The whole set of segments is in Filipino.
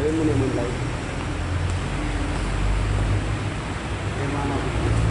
Gawin mo naman live. Ay, mama ko.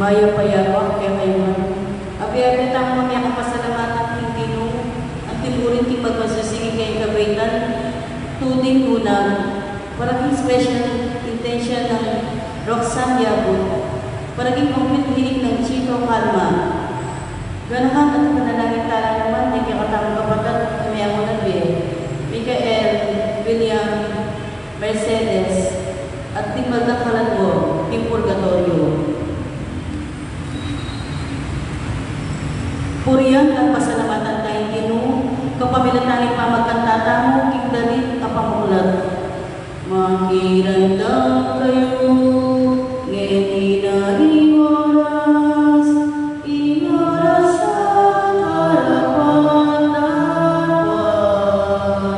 Maya payawa kaya kayo api-api tang mamaya kapasalamatan ng Ginoo at tinurin ti magmasasingin kay kabaitan tuding unang parang special intention ng Roxanne Yabut parang pangpithinig ng Chito Kalma ganahan at panalangin tala naman ay kakatang kapatid may ako na Mikael William Mercedes at tingmagdakalan mo ng purgatorio. Puriyan at pasalamatan tayo Ginoo, kapamilatan ni pamagkantata mo, kigdalit at pamulat. Magirandang kayo, ngeni na inoras, inoras sa karapat-dapat.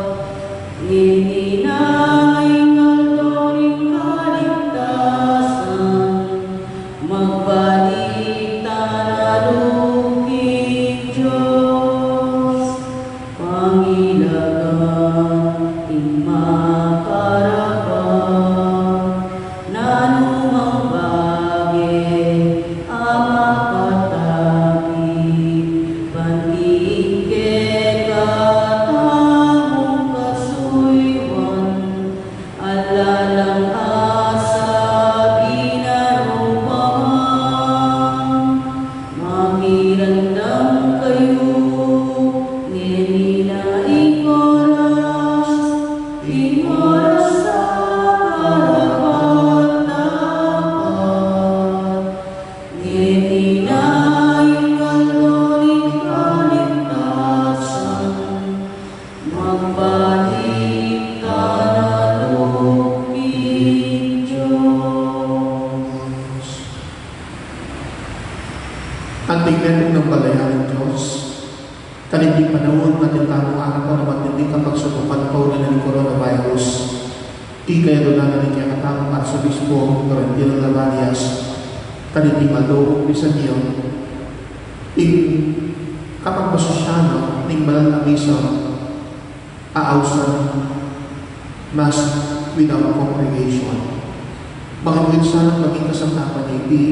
Ngeni na ingaldoring kaligtasan, magbalik tanalukik Diyos. Pangilagan immakarapan, nanumang bagay amakatabi, pantingke katamong kasuywan, alalang asa binarupaman. Magirandang kayo, ngeni na inoras, inoras sa karapat-dapat. Ngeni na ingaldoring kaligtasan, magbalik tanalukik Diyos. Ang tignan ng balayan ng Diyos, kaninding panahon na tinatang araw na matinding kapagsutukan pa ulan ng coronavirus, di kaya doon na rin kaya katamang Arsobispo Laurentino Lavalias, kaninding maldoong bisan niyo, kapag masosyano, ning banal na misa, aawsan, mass without congregation. Makikita sana maging kasamtapan ni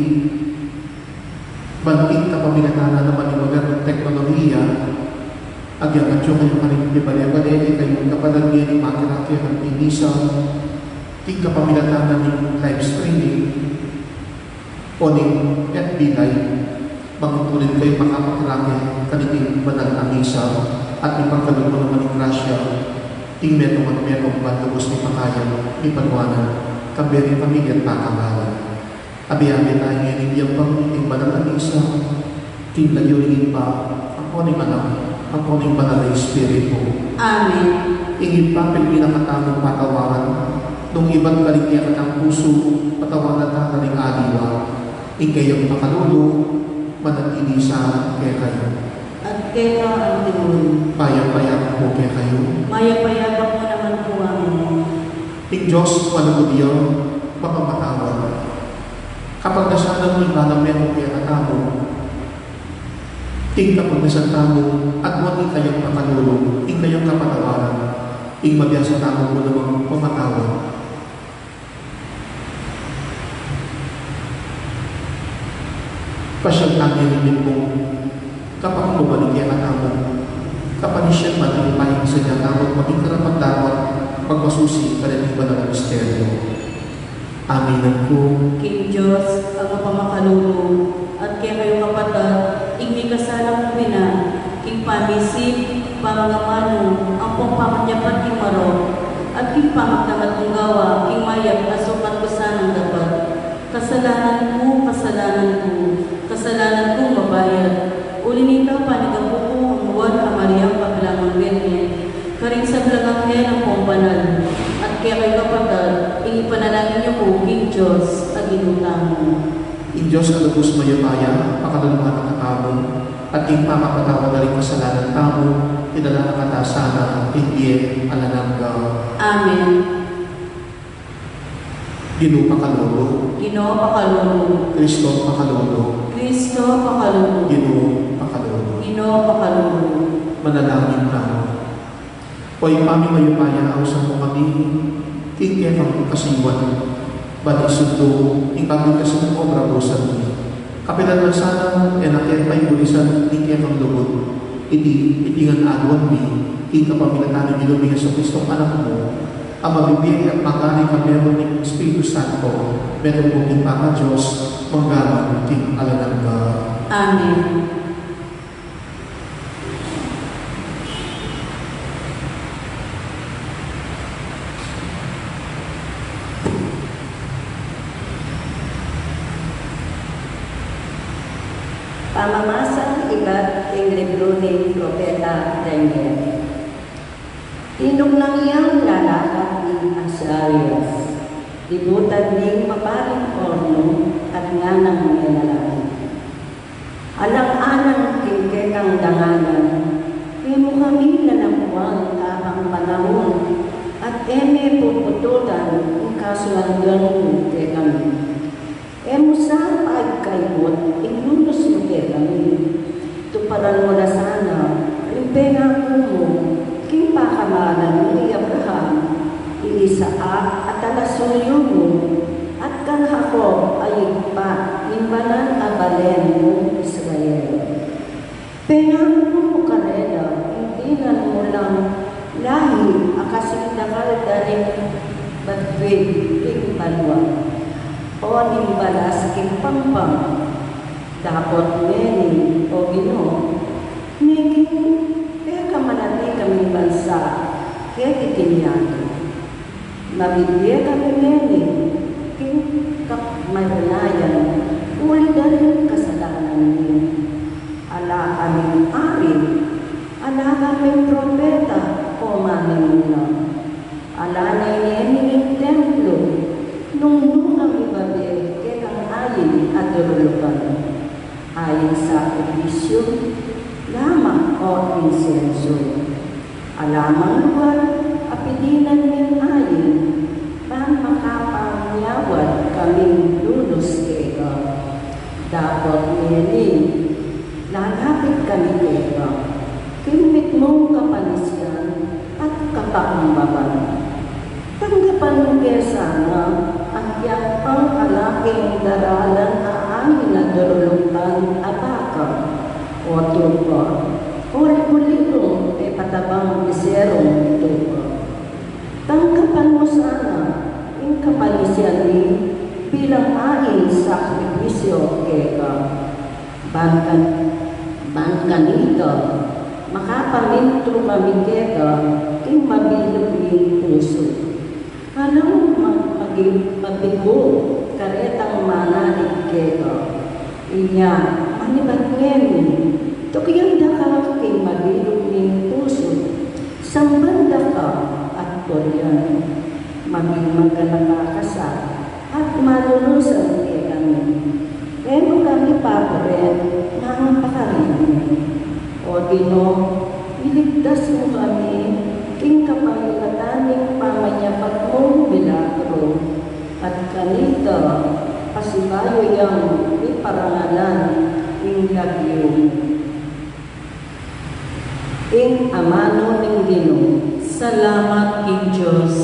banting kapaminatana naman ni modernong teknolohiya, agyang at yung kayong kanin di bali-bali, kayong kapalagyan ni makirakya ng pinisa, ting kapaminatana ng live streaming, o ng FB Live, magtutuloy kayo makapakirakya kaniting banal na misa, at ipagkalog mo naman ng grasya, ting metong at metong bandubos ni Pakayan, ni Panuana, kabirin pamilya at pakabalan. Abi-abi tayo ngayon yung pang-iting banal na misa, ting nagyuringin pa, ako ni anak, ako ni banal na Espiritu. Amen. Ingin pa pinakatamang patawaran, nung ibang kaligyan ang puso, patawaran na kaling aliwa, ingkayang makalulo, manatili sa kaya kayo. At kaya ang timun, Payang-payang po kaya kayo. maya-payabak mo naman po amin. Ting Diyos, walang diyaw, makamatawad. Kapag nasalang ilalambyan mo kaya katamo, ting kapag nasantamo, at wali kayong makalulong, ting kayong kapatawaran, ting mabiyasa tamo mo namang pamatawad. Pasyang tangin mo, kapag bumalik kaya katamo, kapag siya matilipahin sa niya tamo, maging karapat-dapat, magmasusi ka rin iba ng misteryo. Amin po. King Diyos, ang pamakalulong, at kaya kayo kapatid, igni kasalang pina, king pamisip, pamangamano, ang pampamanyapat king maro, at king pamagtangat ng gawa, king mayap, asukan ko sanang dapat. Kasalanan ko, kasalanan ko mabayad. Ulinita panigapo ko ang buwan na Mariang paglamang ganyan. Karing sa blagang kaya ng pambanal, at kaya kayo kapatid, ipanalangin niyo po, King Diyos, ang inutang mo. In Diyos ang lubos mayabaya, pakalaluhan ng katamo, at ing pamapatawa na rin kasalanan tamo, tinala na katasana ang hindi alanangga. Amen. Ginoo pakalolo, Ginoo pakalulong. Kristo pakalolo, Kristo pakalulong. Ginoo pakalolo. Ginoo pakalulong. Manalangin ka. O ipami mayupaya ang sa mo kami, kaya kang kasiwan, bali sundo, ipami kasi ng obra bosan niya. Kapilan man sana, enakyan pa'y bulisan, kaya kang lubot, itingan agwan mi, kapamilatanan ni Lumina sa Kristong anak mo, ang mabibigay at magari ka meron ng Espiritu Santo, meron mo king Papa Diyos, manggaman king alanangga. Amen. Pamamasa iba't ing libro ni Propeta Daniel. Tinong nang iyang lalakad ni Azarias. Dibutan ning maparing orno at nganang nilalaman. Alang-alang kikekang danganan, kemo kami nanakuan karang panahon at eme pupututan ang kasulandan mo kay kami. Emo sa pagkaibot, inunos mo kay kami. Tuparan mo na sana, rimpenga mo, king pakamalan ni Abraham, Isaac at alasuyo mo, at kang Jacob ay pa, imbanan abalen mo Israel. Pengang mo karela, hindi na mo lang lahi akasindakal daring batwid king balwa. O nimbalas king pampang, dapat meni o Ginoo, naging kaya manati kami bansa, kaya kikinyato. Mabibigyan kami meni, king kapmayanayan, uli dahil kasalanan niyo. Ala kaming ari, ala kaming propeta, o maming muna. Ala na ineming templo, nung kami babi, kaya kang ayin at durulukan. Ayon sa edisyo, lamang o insenso. Alamang lugar, apidinan ng ayin, pang makapanyawad kaming lulos kaya. Dapat niyani, lalapit kami kaya. Kimit mong kapanisyan at kapakamaban. Tanggapan mo kaya sana, at yang pang alaking daralan amin na durulukan abakam o tupa. Uli-ulito ay patabang biserong tupa. Tanggapan mo sana, yung kapanisyan ni bilang ahin sakripisyo keka. Bangkan ito, makapamintro kami keka, king mabilog ni puso. Alam mabigo, karetang manalig keka. Inya, manibat ngeni, tukiyanda ka king mabilog ni puso. Sambanda ka at Korean, maging magkanakakasa at malulusan kay kami. Emo kami pa rin, nangampakarin. O Ginoo, iligtas mo kami, king kapangilataning pamanyapat mong milagro, at kanita, pasibayo yang iparangalan, ing lagyo. Ing amano ng Ginoo. Salamat, King Diyos.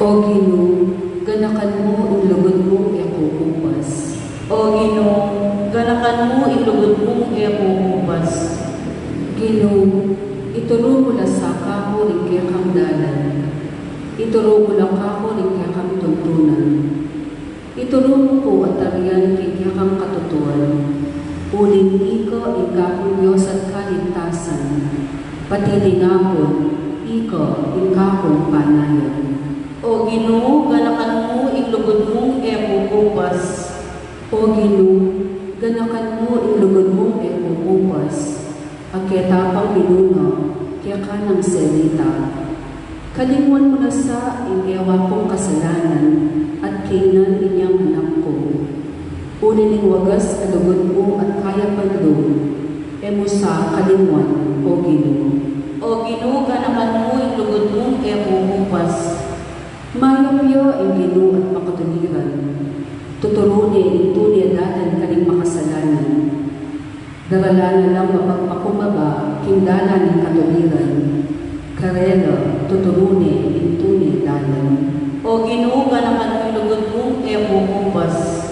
O Ginoo, ganakan mo ilugod mo iakukupas. O Ginoo, ganakan mo ilugod mo iakukupas. Ginoo, ituro mo la sa kako rin kaya kang dalan. Ituro mo lang kako rin kaya kang tuntunan. Ituro mo po at tariyan rin kaya kang katutuan. Uling iko ikakong Diyos at kaligtasan. Pati lingapon, iko ikakong panayon. O Ginoo, ganakan mo ilugod mong iakukupas. O Ginoo, ganakan mo ilugod mong iakukupas. Agketapang minuno, kaya ka ng selita. Kalingon mo na sa ingyawa kong kasalanan at kainan inyang anak ko. Uliling wagas alugod mo at kaya pandong, emo sa kalingon, O Ginoo. O Ginoo, ganakan mo ilugod mong iakukupas. Mayapyo ang Ginoo at makatuliran. Tuturunin ito niya dadan kaning makasalanan. Darala na lang mapagpakumaba, kindala ng katuliran. Karela, tuturunin ito niya dadan. O Ginoo, ganakan mo ilugod mong iakukupas.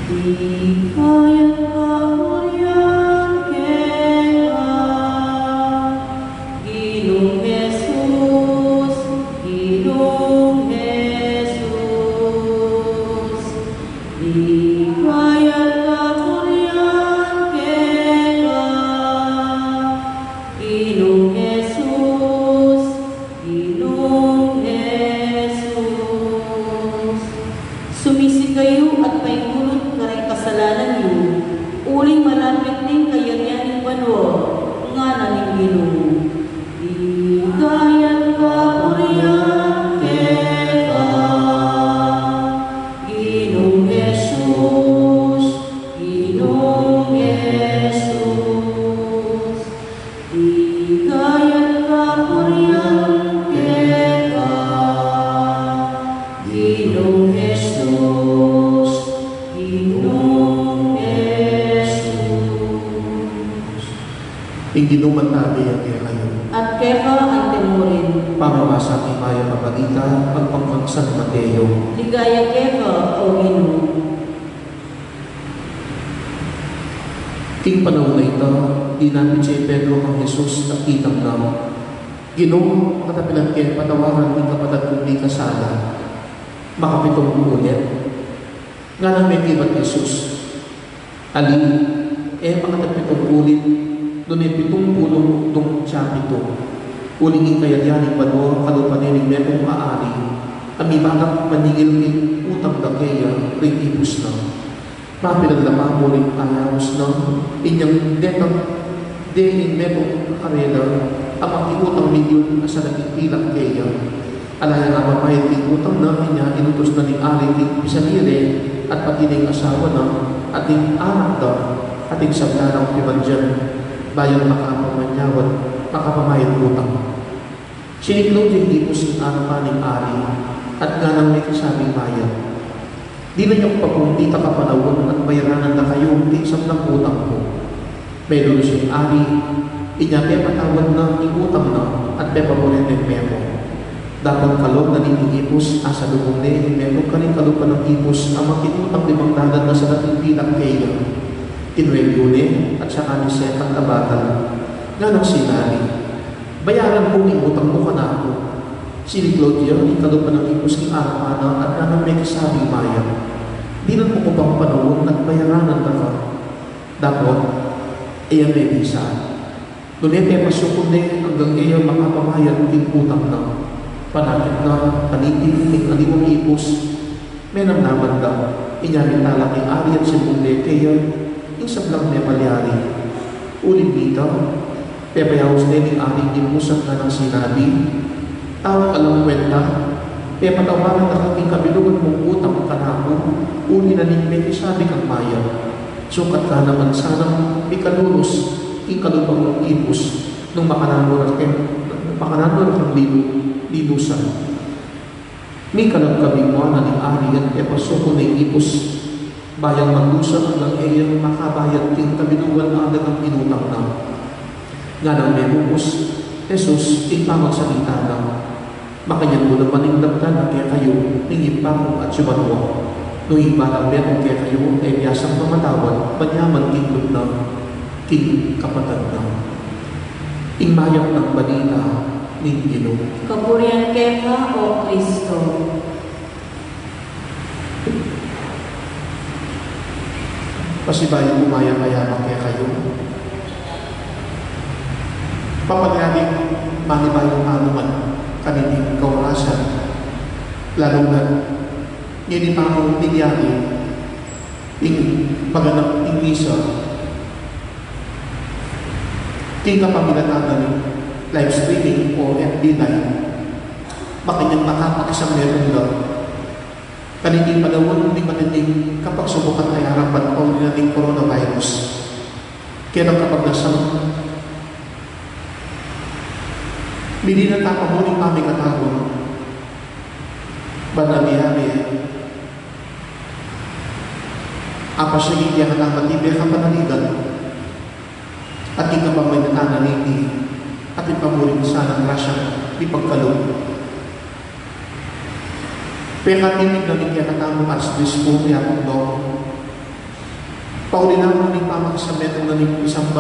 Di kaya kahurian kaya, Ginoo Jesus, Ginoo Jesus. Di kaya kahurian kaya, Ginoo Jesus, Ginoo Jesus. Papuriang Eka, Ginong Jesus, Ginong Jesus. Ingginuman namin ang kaya kayo. At Keka ang temurin, Pamamasa ni Maya Papadita, pagpangkang San Mateo. ligaya Keka o Ginong. King panahon na ito, ginamit si Pedro ang Jesus na kitang na. Ginong makatapilan kayo patawaran ng kapatid kong di kasala. Makapitong ulit. Nga nang may kibat Jesus. Ali, makatapitong ulit. Doon ay 70 tong siya pito. Ulingin kaya yan yung bano, kalupaninig may kong maari. Amibagak maningil ng utang na kaya, rin ibus na. Mapilaglaman mo rin ayamos na inyang dening metong karela ang makiutang milyon sa nagpipilang kaya. Alaya nga mamayad utang na niya inutos na ni Ari ting pisanire at pati ng asawa na ating anak na ating sablarang pibadyan bayang makapamanyawat makapamayad utang. Siniklo din ipos ng anak ni Ari at nga nang may kasabing bayad. Di na niyong pagkumpita ka panawon at bayaranan na kayo di isang ng utang ko. Pero siyang Ari, inyate patawad na utang na at pepamunin ng memo. Dapat kalog na ninigipos asa lubong na memo ka rin kalog pa ng ipos ang makitutang 500 na sa dating bilang kaya. Kinwelyo at saka ni Sekang Kabatan. Nga nang sinari, bayaran ko ng utang mo ka na ako. Si Claudia, ikalo pa ng ipos ng araw-araw at nanang may kasabing maya. Di na mo ko pang panahon at bayaranan na ka. Dapat, iya may bisa. Doon pasukon din hanggang iya makapamayad ng utang na. Panakit na, panitig, ng alimong ipos. May namnaman na, inyamit talak ng ari at simbunde kaya yung sablang may palyari. Ulit dito, pepayawas din ng ari imusan na ng sinabi. Tawag alam kwenta, kaya patawaran na kating kabilugan mong utang kanako, uli na ning may sabi kang maya. Sukat ka naman sanang ikalulos, ikalupang mong ipos, nung makanano kang lilusan. May kalagkabing mo na ni Ari at epasuko na ipos, bayang maglusan hanggang iyang makabayad ting kabilugan na agad ang inutang na. Nga nang may bukos, Jesus, ipamagsalita na. Makanyang mo naman yung damdan na kaya kayo, ningip pa mo at sumanwa. Nung iba lang meron kaya kayo, ay biyasang pamatawad, panyaman tingkot na, king kapatid na. Ingmayang ng balita, ning Ginoo. Papuriang Keka o Kristo. Pasibayan umaya-mayaman kaya kayo. Papagaling manibayang anuman kanilang kawasan, lalo na hindi pa ako nangyari yung paganap ng misa. Tingka pamilatan ng live streaming o FB Live, makanyang makapakisang meron lang. Kanilang panahon, hindi maninig kapag subukan ay harapan o ng coronavirus. Kaya kapag nasang bili na tapamuling kami katawag. Banamiyari. Apa siya hindi ang matibay ka panaligan. At ika pa may natananiti. At ipamuling sana grasya di pagkalong. Pero katimig na niya katawag Archbishop po kaya kong doon. Pauli naman ng pamakasamet ng isang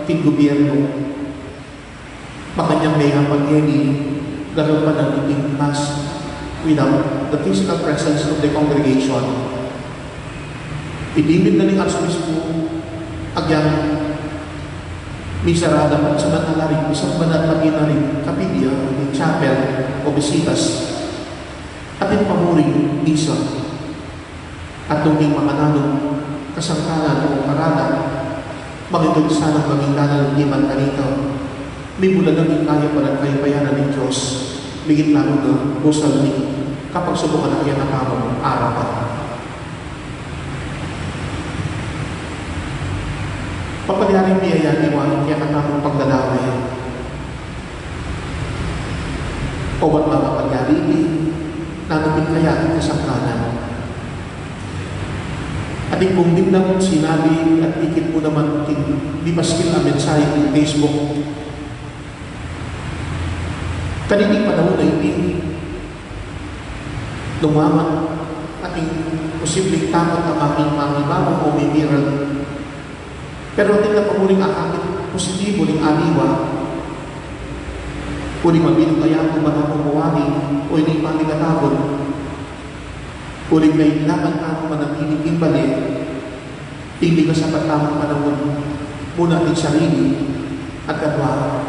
ting gobyerno. Makanyang may hapag-yeni, gano'n pa ng iting mass without the physical presence of the congregation. Idimit na ng Archbishop agyan misarada at samantalaring isang banat paginaring kapilya ng chapel o bisitas at yung pamuring misa at nunging makananong kasangkalan o paralan makitog sanang maging kanan ng iman kanito. May mula nang kaya pa ng kayapayanan ng Diyos, bigit lalo na busal ni kapag subukan na kaya nakamang arapan. Papalyaring biyaya ni Juan kaya katamang pagdalaway. O ba't mga pagyari nanapin kaya ang kasangkalan. At kung din lang sinabi at ikit mo naman di maskil ang mensahe ng Facebook, kanilang panahon na hindi lumaman ating posibleng takot ang aking mamimamang o mimiral. Pero ating napamuling akakit positibo ng aliwa o di mabilang kaya kung mga kumuwari o hindi pamigatabon o di may laban ka manatiling imbali, hindi ka sa tamang panahon muna ating sarili at katwa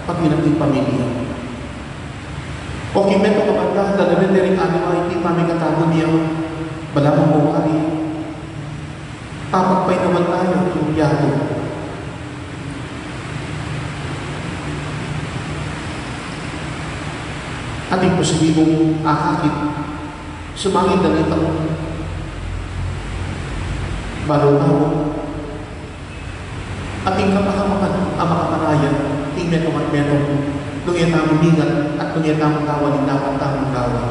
pag-inating pamilya. O kimeto kapag lalawin na rin aliwa hindi pamigatabon niya balang kumuwari, papagpay naman tayo yung yato. Ating positibong akakit sumangin na rin ang balaw-law. Ating kapahamakan ang makapanayan ting meto-meto nung itamang mingat at nung itamang gawa ng dapat tamang gawa.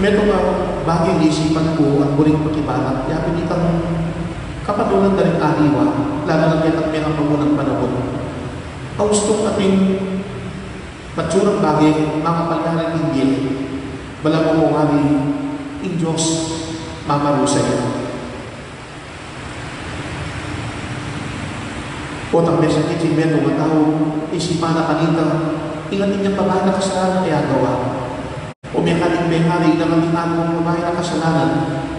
Meto nga bagay isipan ko at muling pagkibalat, kaya pinitang kapatulan na rin aliwa, lalo na kitang may pamunang panahon. Ang gustong ating matsurang bagay, mga kapalyaran hindi, balang mo kami, in Diyos, mamarusa yan. O tambe sa kitchen, meto nga tao, isipan na kanina, ingatin niyang babae na kasalanan kaya gawa. O may kaling-behari na kami ang babae na kasalanan,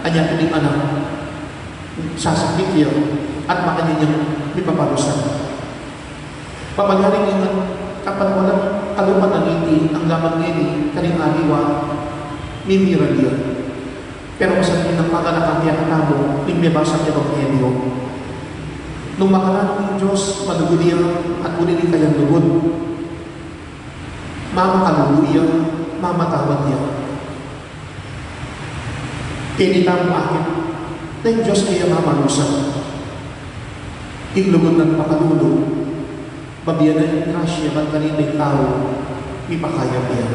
anya piling anak, sasakit yan, at makanin niyang may paparusan. Papalyaring ingat, kapag walang kalupan ng hindi, ang laman ngayon, karing aliwa, mimira niya. Pero masabi ng pagkalakakya katabo, nimebasa niya Evangelyo. Nung makalaan ng Diyos, maluguliya at ulitin kayang lugod. Mamakaluluya, mamatawad niya. Kinita mo akin, na yung Diyos kaya mamalusan. Inglugod ng pakalulog, babiyan na yung grasya at kaninay tao, ipakaya niya.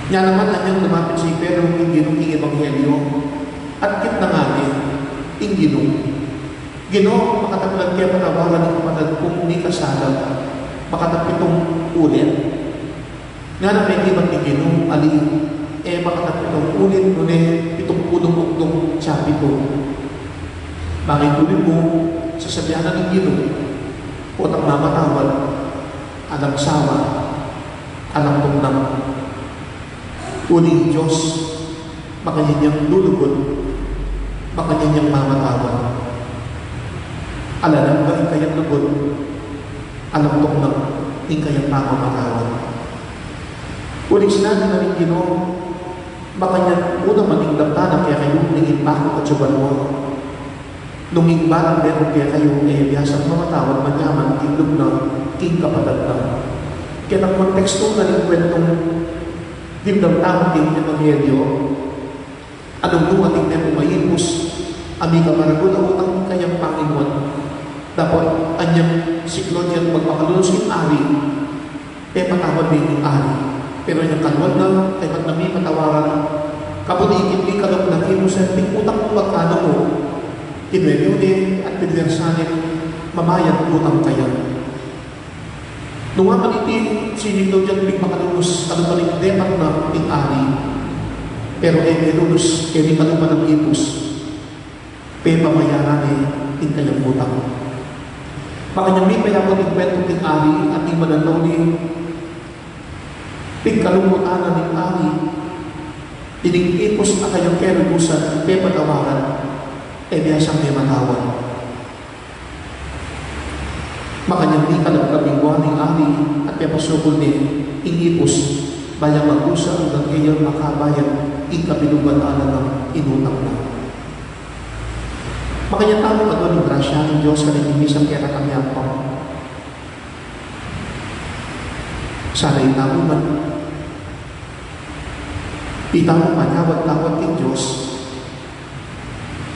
Nga naman anyang lumapit si Pedro ng ginong Evangelyo at kit na nga niya, yung ginong. Ginong, makataplag kaya patawaran ng kapatid kung ni kasala, makatapitong ulit. Nga na may ibat ni ginong, ali, makatapitong ulit, ngunit itong pudong-pudong sabi ko. Bakit ulit mo, sasabihan ng ginong, utang mamatawad, alam sawa, alam tumnang. Uling Diyos, makanyanyang lulugod, makanyanyang mamatawad. Alalang ba ikayang lugod, alam tumnang, ikayang mamatawad. Uling sinabi na rin Ginoo, makanyang unang maging damdanan kaya kayo naging bako at suban mo. Nung ingbalang meron kaya kayo biyasang mamatawad, manyaman, tinlog na, king kapatad na. Kaya ng konteksto na rin kwentong dimdamdaman din ng Evangelyo, anong nung ating na umayipos, aming kamaragod ang utang kayang Panginoon, dapat anyang siklon yan magpakalulus yung ari, patawad din yung ari. Pero yung kalwad na, ay ba't nami patawaran, kabutikit ni kalaglakin mo sa utang mo magkano mo, kinwelyo din at pinversanin, mamayad utang kaya. Nung nga manitin, sinigdaw dyan big makalulus, ano pa rin depat na ting-ari, pero melulus, di kalupan ng ipos, pamayaran ting kayang utang. Makanya may payapot yung kwentong ting-ari at yung mananaw ni pigkalumutan na ng ari, ining-ipos na kayang kerebusan, patawaran, biyasang may matawad. Makanyang di kalagkabingwa ng ari at pepasukol din, ingipos, bayang mag-usa hanggang ngayon makabayan, ikabilugan-anan ng inutang na. Makanyang talo ka doon ng grasya ng Diyos ka rin imisang kaya kami ako. Sana'y tamuman. Itang manawag-tawag ng Diyos,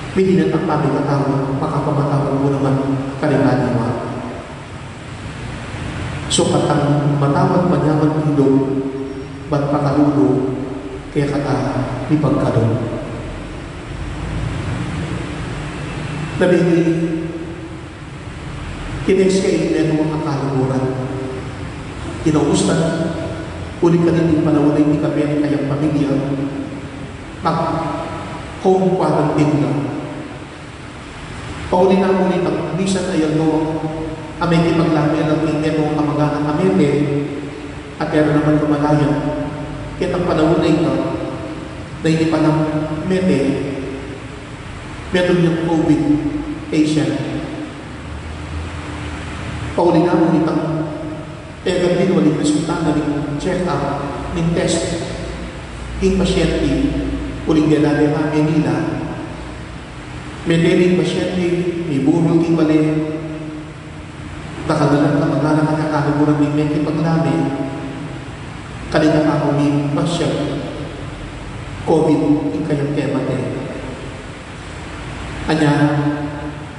Pinilit ang aming katawag, makapamatawag mo naman kalingaliwa. So katang matawag manyaman pindong ba't pakalulo kaya kata ipagkalong. Nabili kinex kayo na mga kaluburan. Kinaustan, ulit ka din panahon na hindi kami kayang pamilya mag-home quarantine lang. Pauli na ulit ang bisan ay ano, amay kipaglamay lang ng netong kamaganan amete at meron naman lumalayan. Kaya ang panahon na ito, na hindi pa ng mete, meron yung COVID patient. Pauli na ulit ang egan din waling resulta na ng check-up, ng test, ng pasyente, uling nila ng amin nila, may deling pasyente, may burol ting bali, nakadalang kamagalang nakakaluburan ng meki paglami, kanina pa ako may pasyente, COVID, yung kayang kemate. Anya,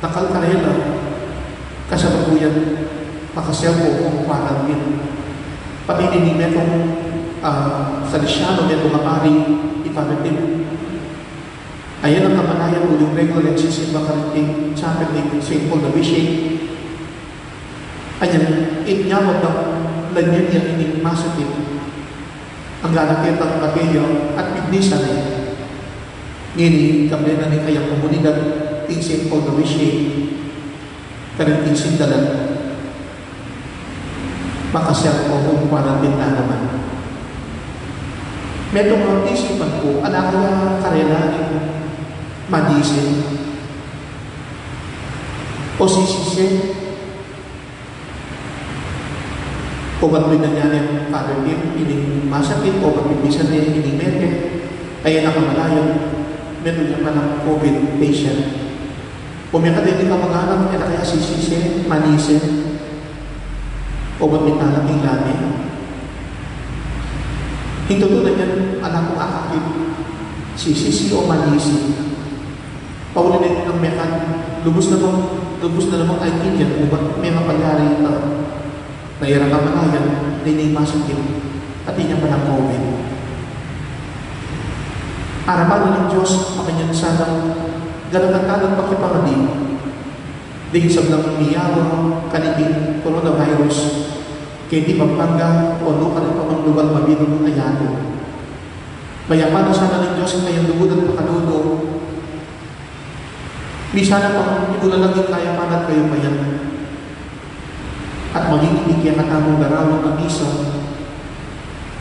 nakalkarela, kasama po yan, pakasyaw po kung quarantine. Pati din metong Salesiano, metong Mapari, iparating. Ayan ang kamalayan uling regular nagsisimba karating chapel ni St. Paul na Bishop. Ayan, inyamot ng lanyan niya ining masakit. Ang lalakit ng kapeyo at pignisan ay ngini kami na ni kayang komunidad ng St. Paul na Bishop karating sindalan. Makasya ko kung quarantine na naman. Metong mga isipan ko, anak kaya karela ng madisin o sisisi o ba't may nangyari Father Tim, ining masakit o ba't may bisa niya ining mete ay nakamalayan meron niya pa ng COVID patient o may katindi ka mga anak kaya kaya sisisi, manisin o ba't may talaking lami hintutunan yan anak kong akakit sisisi o manisi pauli na ng mekan lubos na namang ay Indian o ba't may mapalyari na nairang kamalayan na inimasakit at inyang pa ng COVID. Arapan ng Diyos makanyang sanang ganang-ganang pakipangadi dahil sa blang miyawa kaniging coronavirus kaya di Pampanga o luka ng pamangluwal mabinong ayato. Mayapan na sana ng Diyos kayang lubudan pakaludo. Di sana pang ibulalagin kaya panat kayo payan. At maging hindi kaya katamong garawang ng misa.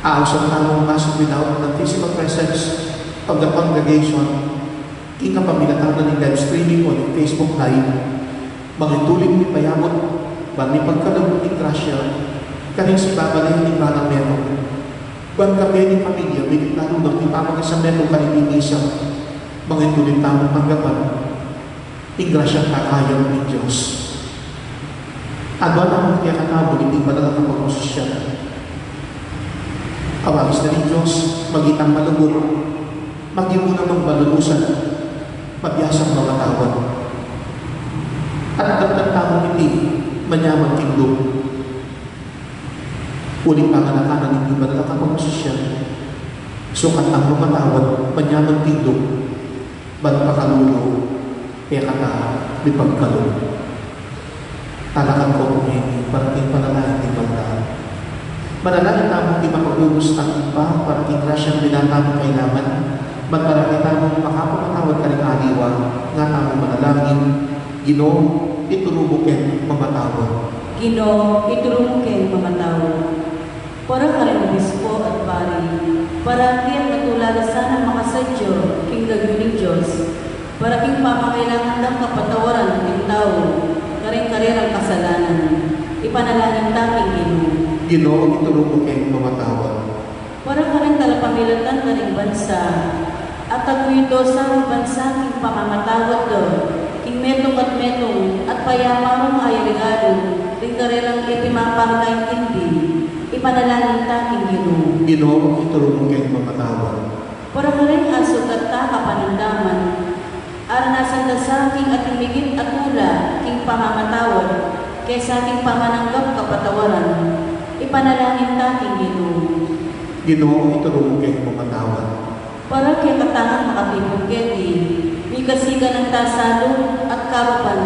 Aos ang tamong masok without the physical presence of the congregation. King kapamilatan na ng live streaming o ng Facebook Live. Magituloy ni payamot, bami pagkalabot ni Gracia, kaning si babalayan ni Manang Meron. Buwan kami ni pamilya, may klaro ng ipamag sa Meron kaning misa. Magituloy tamong panggapan, ni Gracia kakayaw ng Diyos. Adwa naman kaya katabo, hindi ba na nakapag-posisyon? Awagis na rin Diyos, magitang malubor, mag-imuna mang malulusan, mabiyasang mamatawad. At dagdag tamong hindi, manyamang kingdom. Uling panganakanan, hindi ba na nakapag-posisyon? Sukat ang mamatawad, manyamang kingdom, ba't pakalulo, kaya kata, may pagkalong. Talakan ko kung hindi, parating panalahin di banda. Manalangin tamong di mapagubos ang iba, parating grasyang binatamong kailangan, magparami tamong makapamatawad ka rin aliwa, nga tamong manalangin, Ginoo, iturubukin mamatawad. Ginoo, iturubukin mamatawad. Para ka rin obispo at pari, para tiyan natulala sana makasadyo, king laguning Diyos, para king pamakailangan ng kapatawaran ng tao, karing-karirang kasalanan, ipanalangin taming Ginoo. Ginoo, itulungan mamatawad. Para ka rin talapamilatan ka ring bansa, at agwito sa bansa king pamamatawad do, king metong at payamarong ay regalo, ring-karirang ipimapangkay hindi, ipanalangin taming Ginoo. Ginoo, itulungan mamatawad. Para ka rin asot at kapanindaman, aranasan na sa aking at imigit at ula, king pamamatawad, kaya sa ating pamananggap kapatawaran, ipanalangin natin Ginoo. Ginoo, itulong kayo mamatawad. Para kaya katangan makatipong keti, may kasiga ng tasalo at karupan,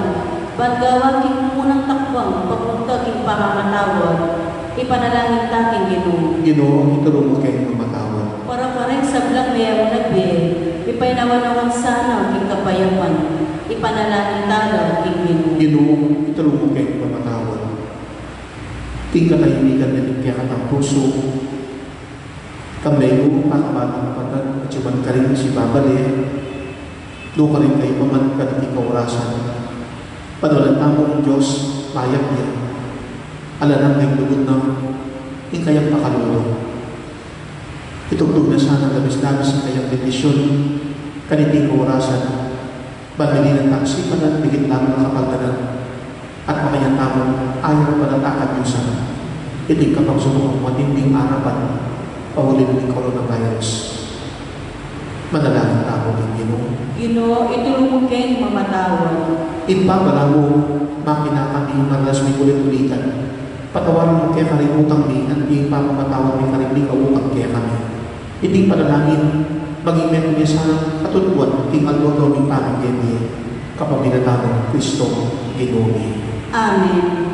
banggawang king munang takwang pagpunta king pamamatawad, ipanalangin natin Ginoo. Ginoo, itulong kayo mamatawad. Para parang sablang mayroong nagbe, ipaynawan-nawan sana king kapayapan, ipanalangin tala king Ginoo. Ginoo, itulong kayo mamatawad. Tingka tahimikan na kaya katang puso. Kamay mo, pakabatang kapatid, at siya ka rin si Babale. Doon ka rin kayo paman ka di kaurasan. Padawalan tamo ng Diyos, mayak niya. Alanang kayong lugod na, hindi kayang pakalulong. Itugtog na sana labis-labis ang kayang bendisyon, kaniti kaurasan. Babili ng taksi pa na, bigit lang ng kapagdanan. At makayang tamo, ayaw pa ng akabyusan. Iting kapag sumukong matinding arapan, pahuli ng coronavirus. Manalangin tao ng Ginoo. Ginoo, itulong mo kayong mamatawad. Ipabala mo, makina kami malas may ulit-ulitan. Patawaran mo kaya karimutang mi, at di papamatawad may karimli kaupag kaya kami. Iting panalangin, maging meron niya sa katutbuan, ting aldodo ng pamigyan kapabinatan ng Kristo, Ginoo. Amen.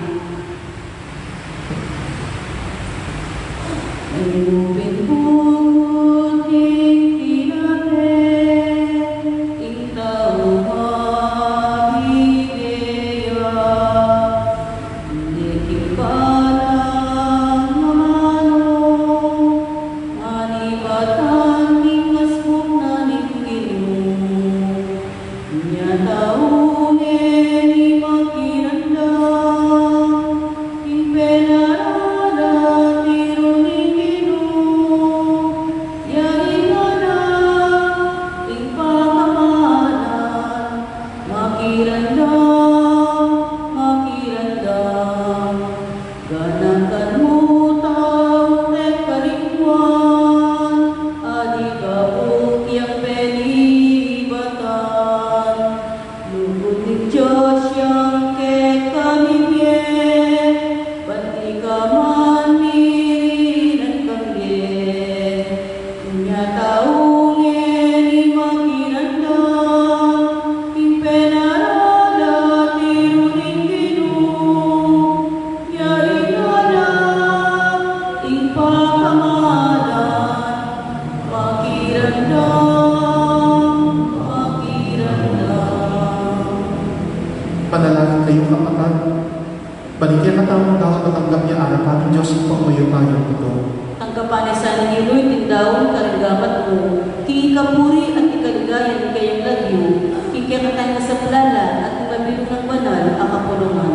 Panalangin kayo kapatid. Baligyan ka tamang daw matanggap niya arapan ng Diyos ang pangmayo tayong ito. Ang kapanisan ni Lord, tindawang karigamat mo, kikapuri at ikaligayan kayang lagyo, kikakatay na sa plala at mabilog ng banal ang kapulungan.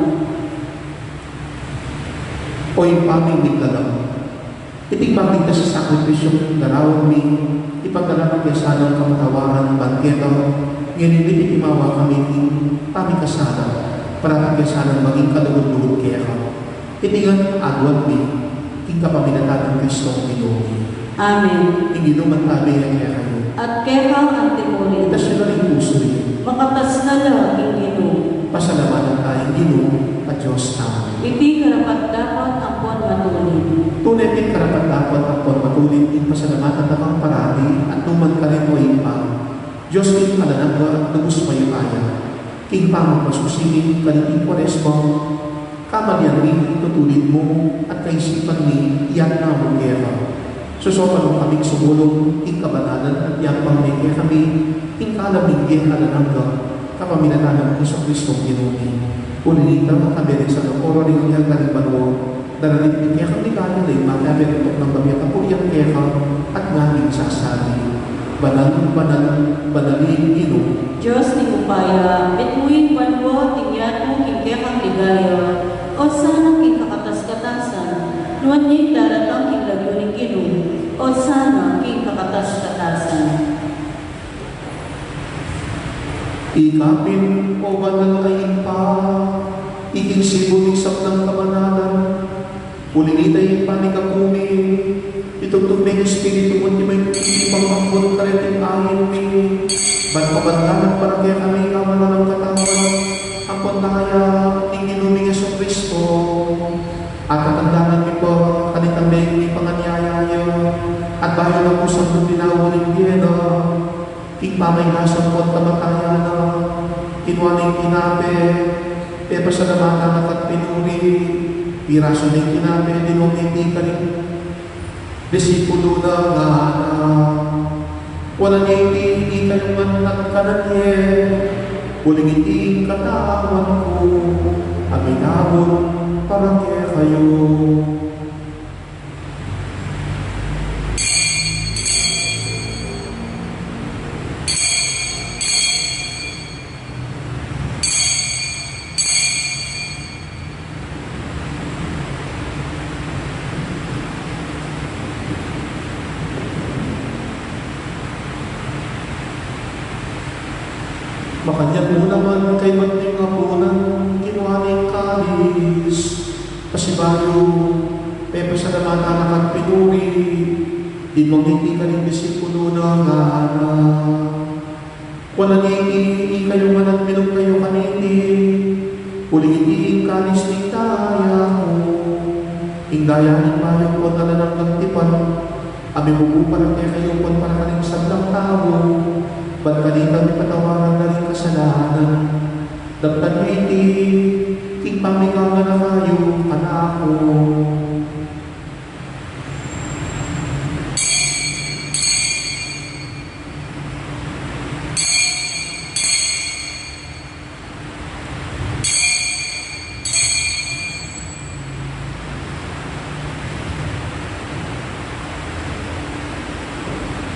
O yung paming biglalang. Itigpaglig na sa sakripisyong darawang mi, ipagdalaman niya sa ng kamatawaran, bangketo, ngayon itimawa kami ng paming kasana, para kaya sana maging kalugod-lugod kaya ka. Itingan agwan mi, king kapaminatan ng Kristo ang Ginoo. Amen. Hindi naman tabi kaya kayo. At kaya ang timurin, Ito siya na rin puso rin. makatas na lang ang Ginoo. Pasalamatan tayong Ginoo at Diyos namin. Hindi karapat dapat ang buwan matulin. Tunay din karapat dapat ang pagmatulit din pasalamatan na kang parati at tuman ka rin mo pa. Diyos din alanagwa at nabus mayo kaya. King pamang masusingin, kaliting Kwaresma, kamalyan rin tutulid mo at kaisipan ni iyan na mo kaya ka. Susopan mo kaming sumulong, king kabanalan at iyan pang may kaya kami, king kalabing iyan alanagwa, kapaminatan ng Kristo Ginoo. Ulinita ang kabere sa nakoro rin ang galing banwo, daralit kaya kami kaya rin makabere ng bamiyat ang puliyang kaya at nganging sasali. Banalin ino. Diyos ni Upaya, betmuin banwo, tingyan mo, kingkekang ligaya, o sana king kakatas-katasan, nuwan niya'y daratang king lagyo ni Ginoo, o sana king kakatas-katasan. Ikapin o banalayin pa, iking sibulisap ng kabanalan, ulinitay panikapumi, itugtog na yung Espiritu mo, di may ibang ambon kariting ayin mi, banpabandanan para kaya kami kamala ng katawan, ang pantaya, ninuming Yesu Kristo, at katandangan ni po kanitang may panganyayayo, at bayo na po sa tinawa ng biyeno, ikpamaylasan po at kamatayan na, kinwaning kinape, pasalamatan at pinuri, piraso ng kinape, dinumiti ka rin, disipulo na nga na, wala niya hindi kayong manak ka na niya, huling iting katawan ko, aminabot para kaya kayo. Makanya po naman kay mating nga po ng kinuhaning kalis, kasi bayo, pasalamatan at pinuri, di mangiti ka rin disipulo na nga na. Wala niya kayo man at minong kayo kaniti, huling iting kalis ni taya ko, ingdayanin bayo po na ng kantipan, ami mo po para kayo po para kaning sablang tao, ba't kanitang ipatawaran na rin kasalanan? Daptan niyo iti pamigawa na kayo, anak ko.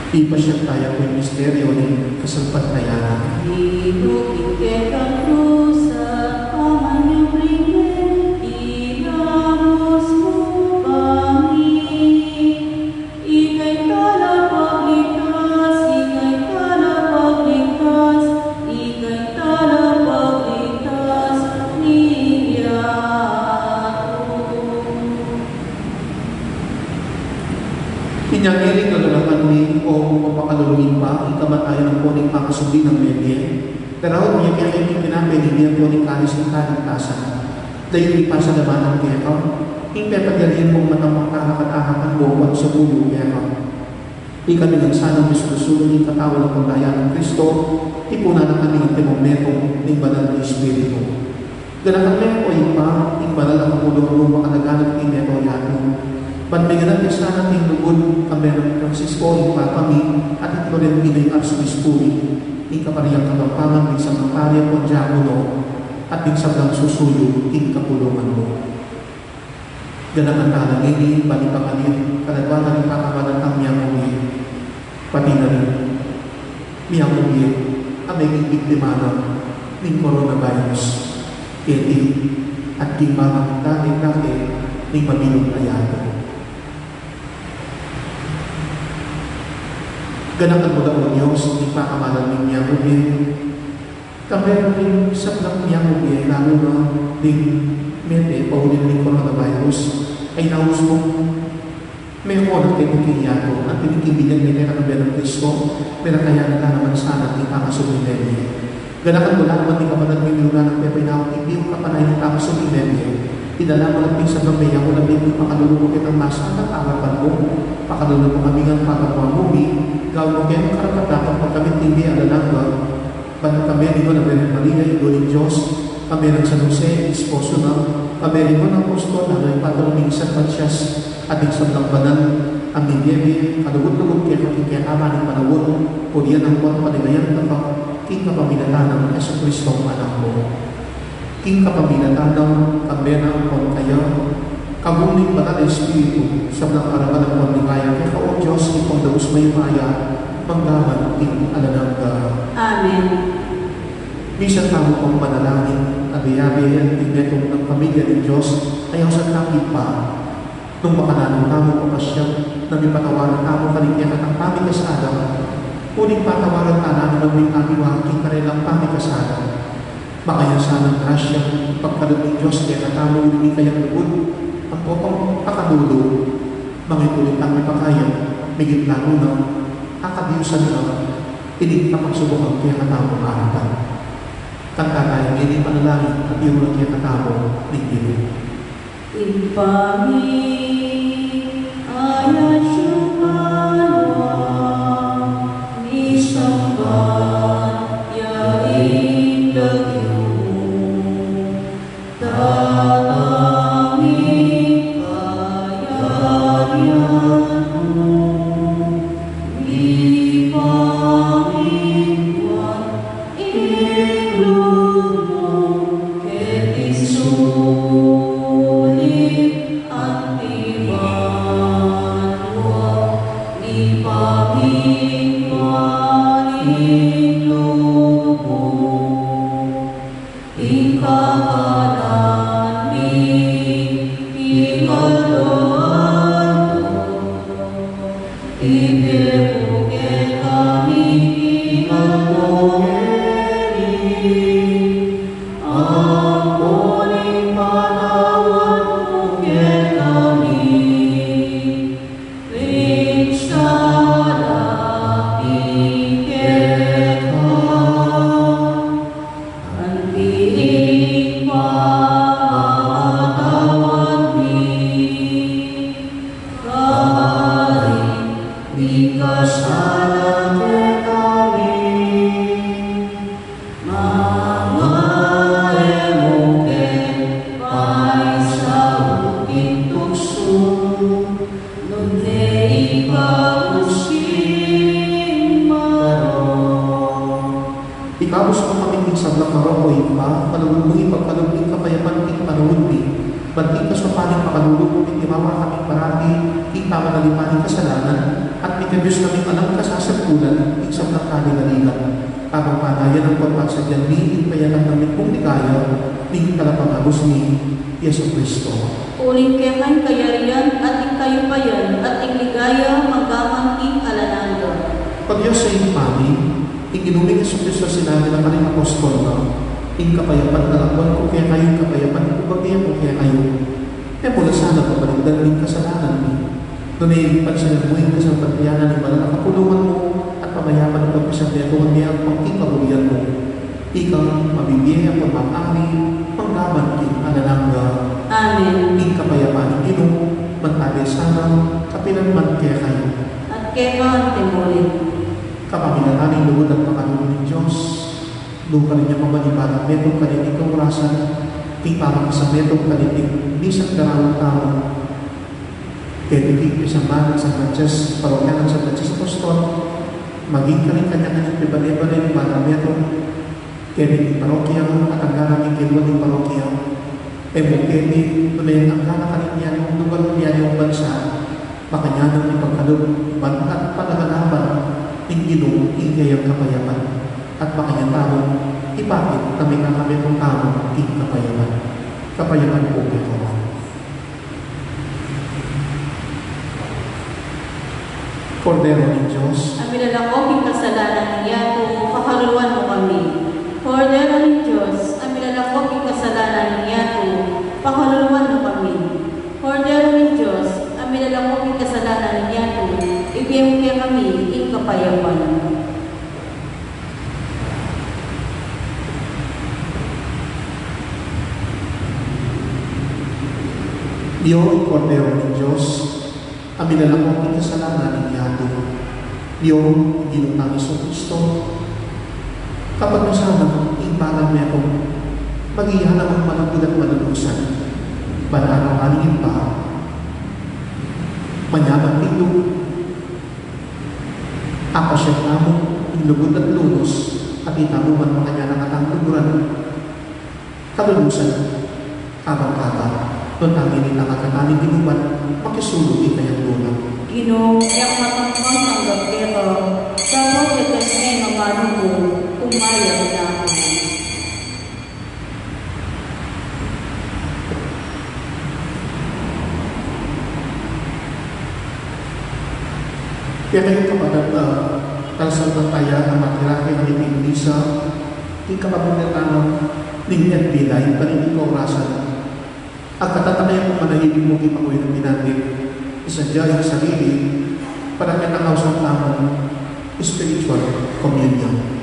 Ipasyak tayo po yung misteryo ng kasampatayanan. Hinukit kang krusa, paman yung ringan, inamos mo kami. Ika'y talapagligtas, ika'y talapagligtas, ika'y talapagligtas, Pinyagiling na lalaman ni o mapakaluluin pa, ikamatayan ng puning pakasubi ng medye. Pero niya kaya kayo pinapin niya puning kalis ng kaligtasan. Dahil ipasalamatan kaya ka, impepagaliin mong matamang-ahak-ahakan mo at sa buyo kaya ka. Ikami ng sanang misusunod ng katawan ng pagdaya ng Kristo, ipunan ang aming termometro ng banal na Espiritu. Ganang kami o ipa, yung banal ang pagulong mo makalaganap ng meto yato. Panbigyan natin sana ng lugod kami ng Francisco, ipa kami, at ito rin pinay Arsobispuri, ng kapariyang kapampangan ng isang matarya o diakono, at ng sablang susuyo, ng kapulungan mo. Ganang ang talang ini, balipanganin, kalagwanan ng kakabanan ang miyamuwi, pati na rin, miyamuwi, aming ibigdimanan ng coronavirus, eti, at di mga dati-dati ng pamilong ayado. Ganang ang mga o Diyos, di pa kamalan ng miyamuwi, kami rin sa plang miyamuwi, lalo na ng mete o ng coronavirus, ay naus mo may oras kayo kiyato at pinikibigan nila ng ng Kristo, pero kaya nila naman sana ng pakasubinenye. Ganakan mo lang naman di kapanan ng milura ng pepay na akong ibig kapanay ng pakasubinenye. Idala mo lang sa gabay ako na may pakalulong kitang masa at arapan mo, pakalulong mo kami ng pagkakuha mo, gawin mo kayo karapatan pag kami hindi alalangga, ba't kami rin mo na Beren Maria, Ido ng Diyos, kami ng San Jose, Esposo na, kami rin mo ng Apostol, na may patulong sa Pansiyas, at isang lampanan, ang bibiyemi, kalugod-lugod kaya kakikiyama ng panawon, o diyan ang kuwan paligayan na pa, king kapaminatan ng Yesu Kristo ang anak mo. King kapaminatan ng kambena ang kuwan kaya, kaguling banal na Espiritu, sa mga arapan ng kuwan ligaya, kaya ka o Diyos, ipang daos may maya, manggaman, king alanangga. Amen. Minsan tamo pang manalangin, abi-abi ang tigneto ng pamilya ng Diyos, ayaw sa takip pa, nung makananong tamo ko pa siya, na may patawaran tamo kaligyan at ang pamikasada, uling patawaran ta namin magming aming waking kanilang pamikasada. Makaya sanang grasya, pagkalog ng Diyos, kaya katamo uling kayang lugod, ang potong pakadulo, mangitulit ang may pakayan, migit lalo na, kakabiyusan na, inig ka pagsubukan kaya katamo arapan. Kanta tayo, hindi panalangin at yung mga katamo ni Pino. Infami ayat syumanwa nisambat ya indagyu tatangi kayarianmu di pangikuan ilmu ketisulit antibanwa di pangikuan ilmu ikakanan ni ikaloan Ibebuke kami ingagogeri Ampuning panawat buke kami Rinsala ikeka Antiling pangatawat mi di kesalahan kami mengemuke paisau pintuksu nunei pausin maro Ikabos ko kami sablang marokoy pa, palulubungi pagpalubing kapayapang ting panawundi, banting ka sa paning pakalulubong imawa kami parati, itama na lipaning kasalanan, at may kabiyos kami alam kasasagpulan, isang ng kanilaligan. Habang panayan ang pagpagsadyan ni, ipayakan namin kung di kaya, ning kalapangagos ni Yesu Cristo. Uling keman kayarian at ikayo payan at ingligaya manggamang ing alananda. Pag Diyos sa impani, iginuming Yesu Cristo sinabi ng kaning apostol na, ing kapayapan na lakwan ko kaya kayo, kapayapan ko bagay ko kaya kayo. Kaya mula sana papaligdan ng kasalanan ni. Doon ay pagsinabuhin ka sa pagkayanan ng banal na kapulungan mo at pamayapan ng pagpisandetuhan niya ang pagkikabulian mo. Ikaw mabibiyay ang pagmakari, panggaman king alalangga. Amen. Ing kapayapaan ng inong, mantali sana, kapinanman kaya kayo. At keman temulit. Kapamilanaming lugod at pakalunod ng Diyos, lupa rin niya pamalipalang metong kanitig kaurasan, ipamang sa metong kanitig bisang darawang tao. Kaya tigig sa manang sa Frances, parokyanan sa Frances Apostol, maging kanya-kanyang pibalibali ng mga metong, kaya tigig parokya at ang garaming kilwa ng parokya, buketi, tunay ang kanakanin niya yung lugar niya yung bansa, makanyanan ng pagkalog, at panaganapan, ingilong, ingayang kapayapan, at makanyatawang, ipapit na may kakametong tao, ing kapayapan. Kapayapan po ito. Kordero ng Diyos, Ang milalakoping kasalanan niya kung pakaluluan mo kami. Kordero ng Diyos, ang milalakoping kasalanan niya kung pakaluluan mo kami. Kordero ng Diyos, ang milalakoping kasalanan niya kung ibigay mo kami in kapayapan. Diyo, Kordero ng Diyos, ang milalakoping kasalanan ng yato. Diyo, ginutang Iso Kristo, kapag nasama, iparang niya kung mag-ihanap ang malapit at malalusan, banarang-alingin pa, manyabang pito, apasyan mo, inlugod at lunos, at itamuman mga niya ng atang tuguran, kalulusan, kabang-kaba, doon ang ininakakataning ginuman, makisulog ikayang lunan. Ginoo, yang matangkang tanggap kito, sabot yakas may mamano mo, umayag na ako. Kaya kayo kapatid na talasang ng kaya na matiraki ng ipinisa, di kapagpunatan ng bilay, panin ikaw rasan. Ang katatakay kung manahibig mo ipakuwi ng pinatig, isadya yung sarili, para kitakaw sa tamang spiritual communion.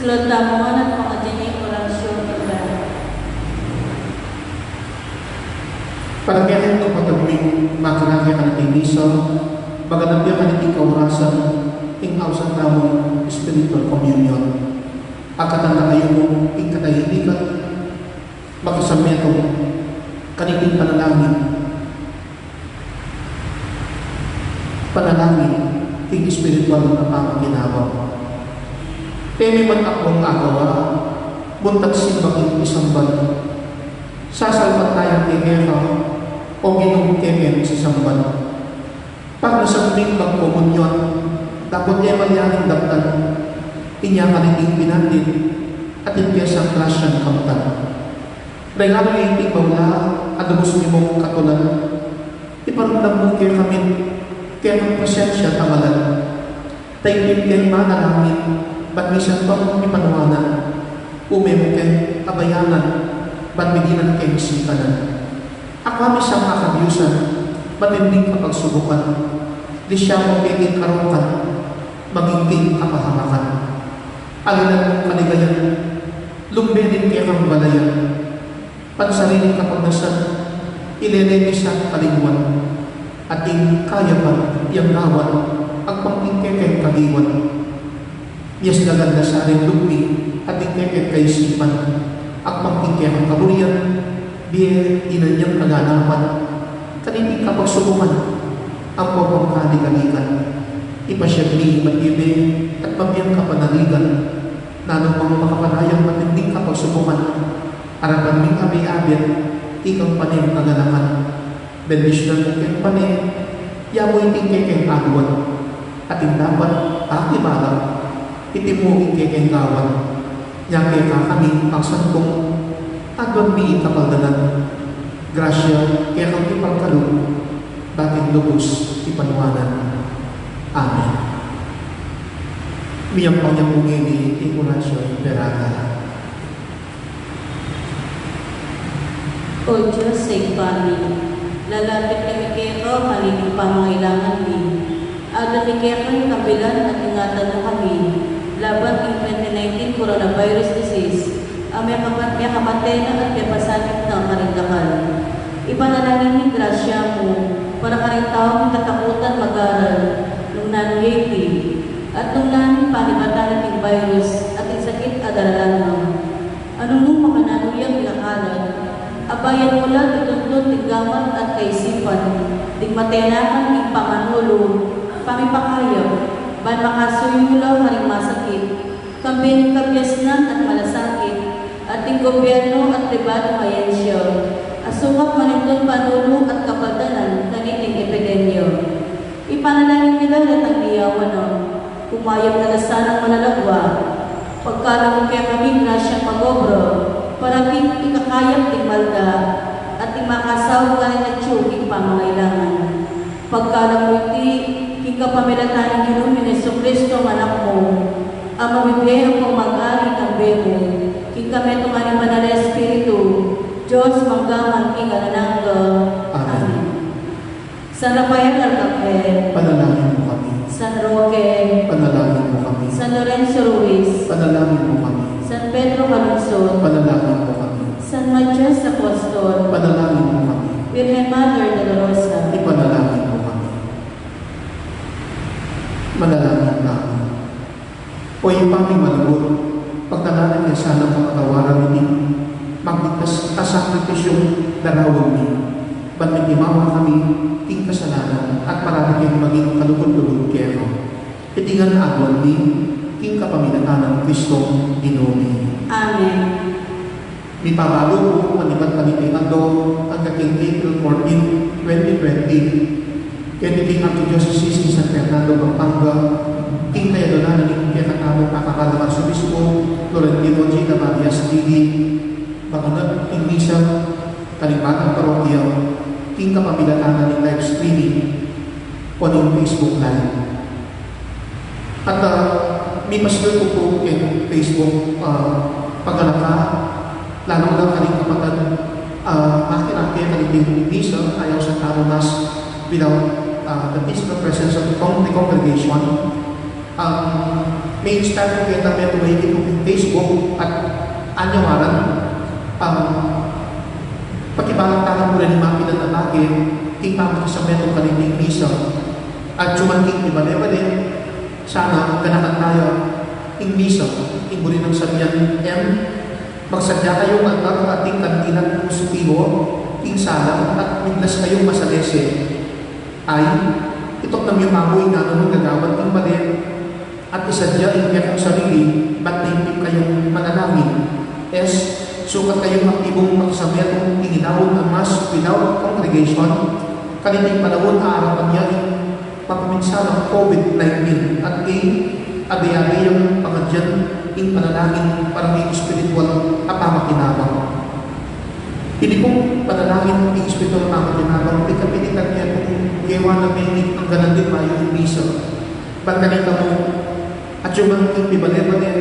Isklod tamongan at mga dinyang orasyon ita. Panagyahin ko patagwing makinakya ka natin miso, maganabya ka natin kaurasan, ing awsan tamong spiritual communion. Agkatan na kayo mong ing katahimikan, magkasameto, kaniting panalangin. Panalangin, ing spiritual na pamaginawa. Temi man akong agawa, buntag simbang isang ban. Sasalpat tayong kekeka o ginugkeken sa samban. Pag nasabing magkomunyon, dapat niya malyaning daptan, inya kaniting pinandin, at impiyasang klasyan kamtan. Regalo yung iting mawala, adabos ni mong katulan, iparundam mo kaya kami, kaya kang presensya tamalan. Tayo kaya manalangin, ba't misan pang ipanuwanan, ume mo kaya kabayanan, ba't biginan kayo sikanan. Ako kami siyang kakabyusan, matinding kapagsubukan, di siya mong piging karukan, magiging kapahamakan. Alinan mong kaligayan, lumbenin kaya kang balayan, pansariling kapagnasan, ilelenis ang kalingwan, at ing kaya pa iyang gawan, ang pangkikekeng kagiwan. Yes, naganda sa aring lupi, at ikekeng kaisipan, ang pangkikekeng kaburian, biye inanyang kaganapan, kaniting kapagsubukan, ang pagpangkaligalikan, ipasyagli matibe at pabiyang kapanaligan, na anong makapanayang matinding kapagsubukan, arapan ming abi-abit, ikang panim kaganakan, bendisyon ng keng panim, yamoy ikekeng agwan, at dapat akimalang, itimuhin kekeng gawan, nyake kami ang santong adon mi kapaldanan, grasya kaya kang ipagkalong, bakit lubos ipanuwanan. Amen. Miyang panyamungin ni Ignacio Perata. O Diyos sa ipani, lalapit kami kayo, kanilang pamangailangan ni. Agad ni kayo yung kabilan at ingatan mo kami, laban ng 2019 coronavirus disease, ang may kamatena at may pasakit ng karindakan. Ipanalangin ni grasya mo, para karing taong katakutan mag-aral, nung non-gayty, at nung panibatan ng virus, at yung sakit adaralan mo. Anong nung makananuyang pinakalan, abayan mo lang ituntun tinggaman at kaisipan, ding matenakan ng panganulo, pamipakayap, ban makasuyulaw haring masakit, kambing kabyasnan at malasakit, ating gobyerno at pribado mayensyo, asungap manindong panulo at kapadanan kaniting epidemyo. Ipanalangin nila latang liyawan kumayang nalasanang manalagwa, pagkalang kaya kami na siyang magobro, para ikakayap ting malda, at makasaw ka rin at tiyuking pamangailangan. Pagkalang mo iti, kikapamilatan ng Ginoo ni Jesucristo ang anak mo, ang mamibiyay ang pag-ari ng bebo, kikameto nga ni Manala Espiritu, Diyos manggaman kingananangga. Amen. San Rafael Arcangel, Panalangin mo kami. San Roque, Panalangin mo kami. San Lorenzo Ruiz, Panalangin mo kami. San Pedro Calungsod, Panalangin mo kami. San Matias Apostol, Panalangin mo kami. Virgen Mother Dolorosa, Ipanalangin mo kami. Manalangin kami. O ipaming malabot, pagkalanan niya sana makatawaran ni magligtas kasakripisyong darawag ni, ba't nagdimawa kami ting kasalanan at marami kayong maging kalukod-lukod kero. Itingan agwan ni king kapaminatan ng Kristong Ginoo. Amen. May pabalo po manibat kami kay Ando ang kaking April 14, 2020. Kaya king Archdiocese ni San Fernando, Pampanga, king kaya doon na naging kaya katamang pakakalaman sa Bispo, Florentino G. Marias Didi, Bakanat, king Misa, Kalimatang Parokya, king kapamilatanan ng live streaming o ng Facebook Live. At may pastor ko po yung Facebook pagkalaka, lalo lang kaling kapatid, makinakaya kaling misa, ayaw sa karonas without the physical presence of the congregation. may instant kita meto ba yung Facebook at anyawaran pagkibalang mo rin yung mga pinanabagin ipamaki sa meto kanilang misa at sumanting iba-iba din sana ganakan tayo in misa imbuli ng sabihan magsadya kayong ang ating kantinan positibo in sala at miglas kayong masalese ay itok na yung mamoy na naman gagawad ng balin at isadya yung sarili ba't naipip kayong manalangin sukat kayong aktibong magsabihan ng tinginawon ang mass without congregation kanilang panahon aarapan niya papaminsan ng COVID-19 at abi-abi yung pangadyan in panalangin para may spiritual apamakinabang. Hindi pong panalangin ng spiritual apamakinabang pagkapinitan niya kung gawa na may ang ganan din mayo yung misa. Pagkanita mo at yung mga ibale-bale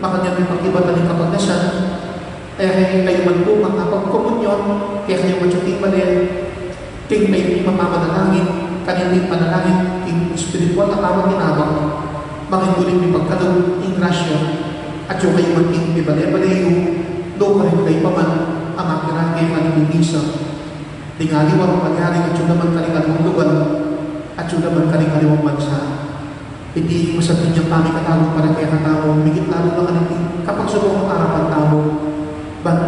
makanya may pag-ibatan ng kapagnasan kayo man po makapag-komunyon kaya kayo matsuting bale ting may mapamanalangin kanilang panalangin in spiritual apamakinabang makinguling may pagkalong in grasya at yung kayo maging ibale-bale yung do ka rin kayo paman ang makiran kayo kanilang misa tingaliwang pagyaring at yung naman kanilang lugan at yung naman kanilang bansa hindi mo sabihin niyang kami katawag para kaya katawag migit lalo na kanilang kapag subong ang arapan tawag but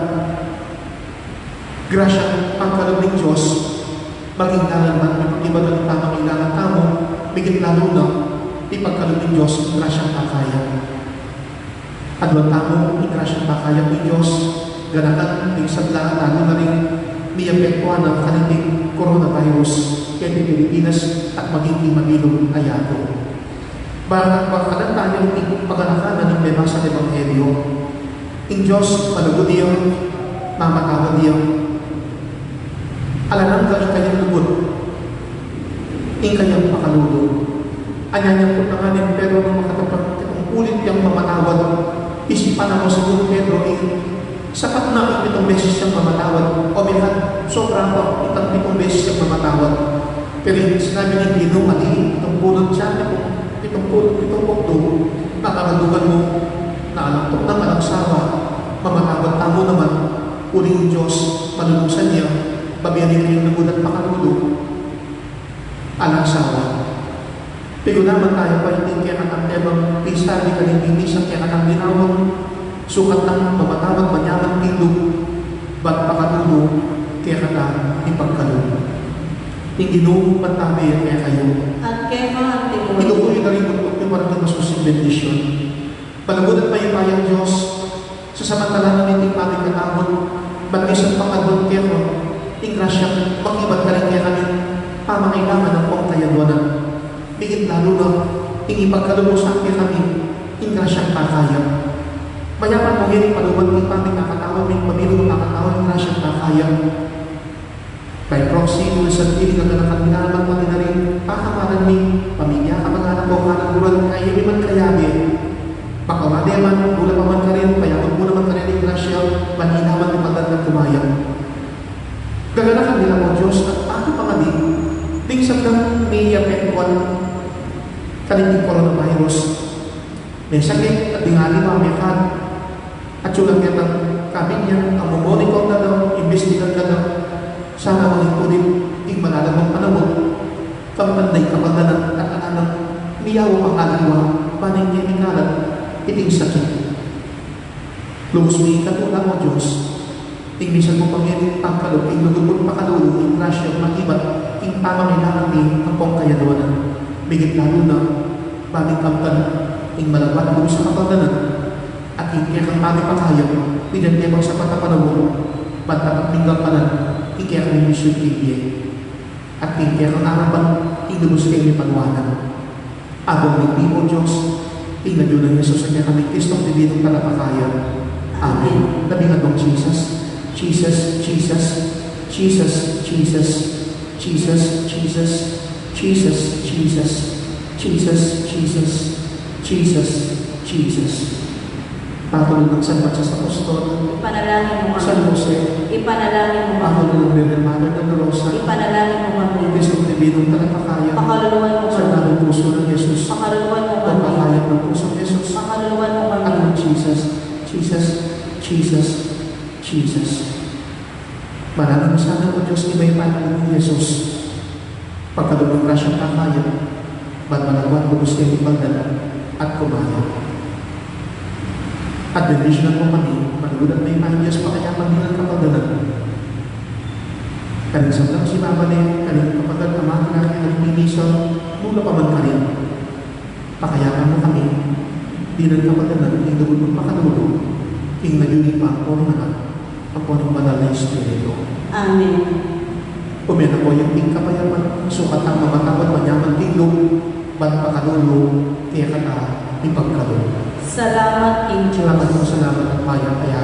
grasya pagkalong ng Diyos maging dalan man may iba na tamang ilangan tamo migit lalo na ipagkalong ng Diyos grasyang pakaya at wang tamo grasyang pakaya ng Diyos ganakan ng sablaan lalo na rin may apektuhan ng kanilang coronavirus kaya ng Pilipinas at maging mabilong ayato bakalan tayo ng pagalakanan ng bebang sa Ebanghelyo in Diyos malugod iyong mamatawad iyong alanan ka ang kanyang lugod in kanyang pakalulog anyanyang putanganin pero nung makatapag itong ulit niyang mamatawad isipan mo sa Pedro sapat na itong beses siyang mamatawad o minsan sobra pa itong beses siyang mamatawad pero sinabi ni Pino mali itong pulot siya itong pukdo makakadugan mo na alantok ng alaksawa mamatawad tamo naman uling Diyos malulusan niya babiyanin kayong lugod at pakalulog alaksawa pero naman tayo pa hindi kaya ang ebang pisa di kanilang isang kaya ang dinawang sukat ng mamatawag manyaman tindog ba't pakatulog kaya ka ipagkalog hindi nung matabi kaya kayo At kaya mga ito po yung naributok yung parang masusing bendisyon palagunan pa yung bayang Diyos sa samantala ng hindi paming katawag ba't isang pakadon kaya ko yung grasyang makibat ka rin kaya kami pamakailangan ng pong tayadonan bigit lalo na yung ipagkalubog sa akin kami yung grasyang kakaya mayaman mo yan yung paluban ng paming nakatawag yung pamilong nakatawag yung grasyang kakaya by proxy, nung sa tinig ang nakakinaman mo na rin pakamaran ni pamilya kapag-anak ko kanaguran kaya may man kayabi pakawali man, mula pa man ka rin kaya kung muna man ka rin yung grasya maninaman ni pagdad ng kumayang gaganakan nila mo Diyos at paano pa nga din tingsag ng may apektuan kanilang coronavirus may sakit at dingali mamiyakan at yung lang ang kabin niya ang mumonitor na daw investigan na daw sana maging po din yung malalamang panahon kamanday kapaganan at anang miyaw ang aliwa panay niya ikalat iting sakit lubos mo ikatula mo Diyos tingmisan mo pangyaring pagkalog yung lugod mo pakalulog yung grasya makibat yung pamangailangan din ang pong kayadonan bigit lalo na baging kampan yung malabat mo sa kapaganan at yung kaya kang paming pakayag pinagdebang sa patapanawon bantapat minggang panan ikaya kami mission ibigay at ikaya kang arapan inubos kayo ni pagwanan abang ng Pimo Diyos inadyo ng Yesus sa kaya kami Kristong Divino Palapakayan Amen Labingan mong Jesus Jesus Jesus Jesus Jesus Jesus Jesus Jesus Jesus Jesus Jesus Jesus Jesus Patuloy ng San Francis Apostol Ipanalangin mo San kami. Jose Ipanalangin mo kami. Patuloy ng Virgen Mother ng Rosa Ipanalangin mo kami. Kristong Divinong Talapakayan Pakaluluwan mo sa kami. daming puso ng Jesus Pakaluluwan mo kami. Pagpapayag ng puso ng Jesus Jesus, Jesus, Jesus. Maraming sana po Diyos, iba'y panahon ni Jesus. Pagkalubong na siyang kakaya, ba't malawat po gusto yung ibagdala at kumaya. At division po kami, manugulat na yung Diyos, makayaman nilang kapagdalan. Kaling sablang si Mama Nen, kaling kapagdal kamang kinaki at pinisal, mula pa man kanin. Pakayaman mo kami, di nang kapagdalan, indubod mo pakadulo, king nagyuni pa ang naman, ang punong banal na Espiritu. Amen. Umena po yung king kapayaman, sukat ang mamatawad manyaman tinglo, ba't pakadulo, kaya kata ipagkadulo. Salamat, King Salamat Diyos. po, salamat at maya kaya